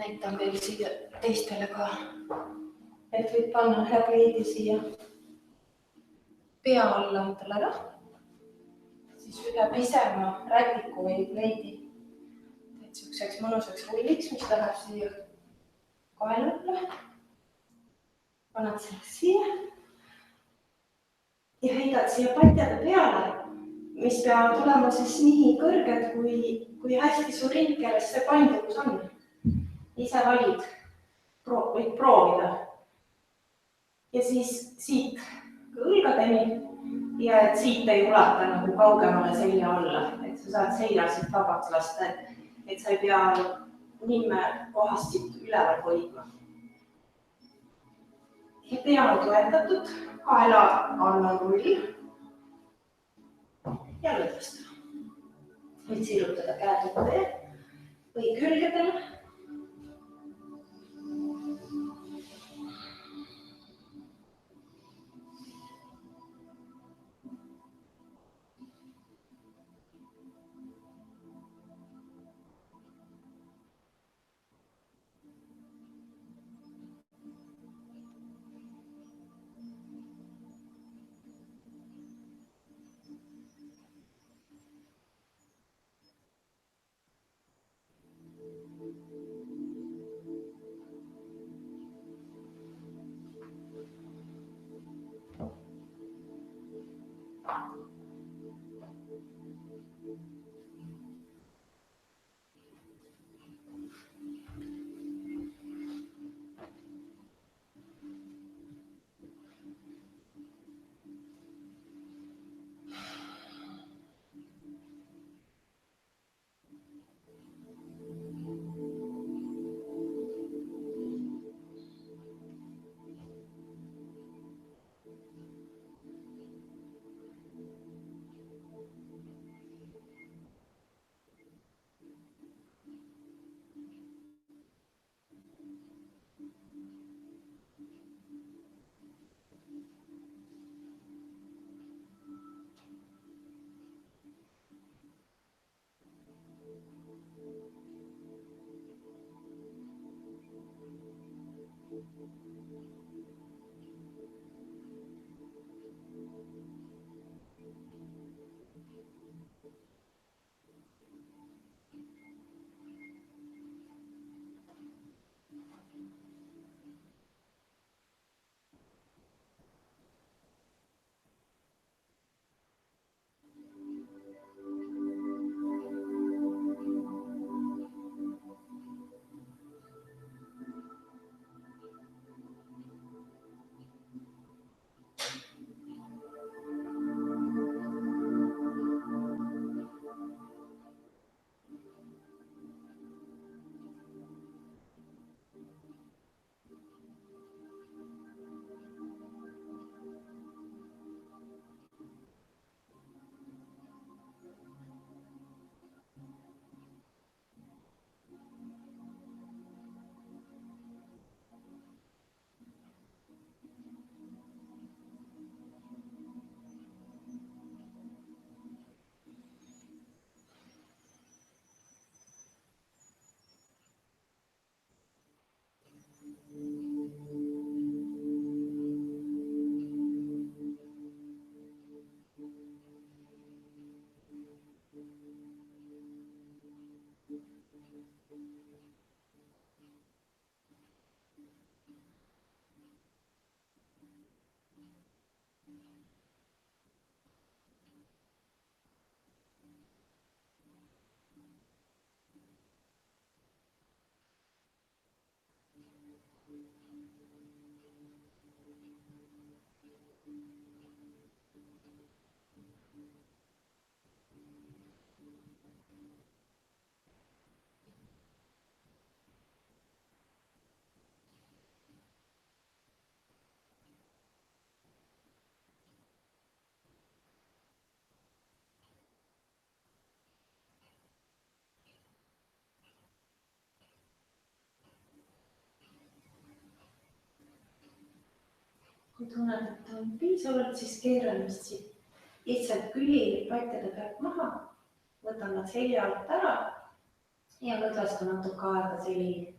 näitan veel siia teistele ka. Et võid panna ühe kleidi siia pea alla endale ära. Siis üle pisema rätiku või kleidi. Teed siukseks mõnusaks rulliks, mis läheb siia kaelale. Paned selle siia. Ja heidad siia patjade peale, mis peavad olema siis nii kõrged, kui hästi su ringkeles see paindlikkus on. Ise valid, võid proovida. Ja siis siit õlgadeni ja et siit ei ulata nagu kaugemale selja alla, et sa saad selja siit vabaks lasta, et sa ei pea nimme kohast siit üleval hoidma. Ja pea on toetatud, kaela all on rull ja lõdvestada. Võid sirutada käed ette või külgedele. Kui tunned, et on piisavalt, siis keeran just siit lihtsalt küli patjade pealt maha, võtan nad selja alt ära ja lõdvestan natuke aega selili.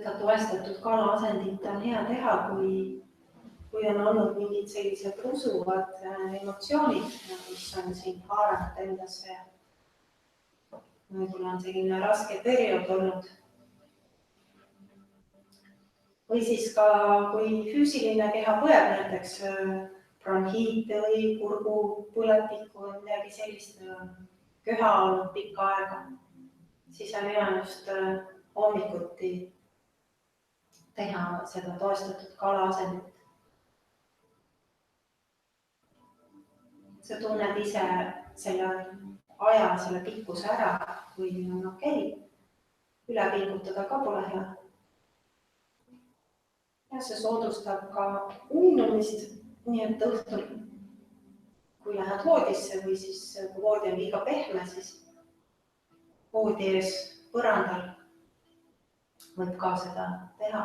seda toestatud kalaasendit on hea teha, kui on olnud mingid sellised usuvad emotsioonid, mis on siin haaranud endasse. Võib-olla on selline raske periood olnud. Või siis ka, kui füüsiline keha põeb, näiteks bronhiite või kurgupõletikku või midagi sellist, köha olnud pikka aega, siis on hea just hommikuti teha seda toestatud kalaasendit. Sa tunned ise selle aja, selle pikkuse ära, kui on okei. Üle pingutada ka pole hea. Ja see soodustab ka uinumist, nii et õhtul, kui lähed voodisse või siis kui voodi on liiga pehme, siis voodi ees põrandal võib ka seda teha.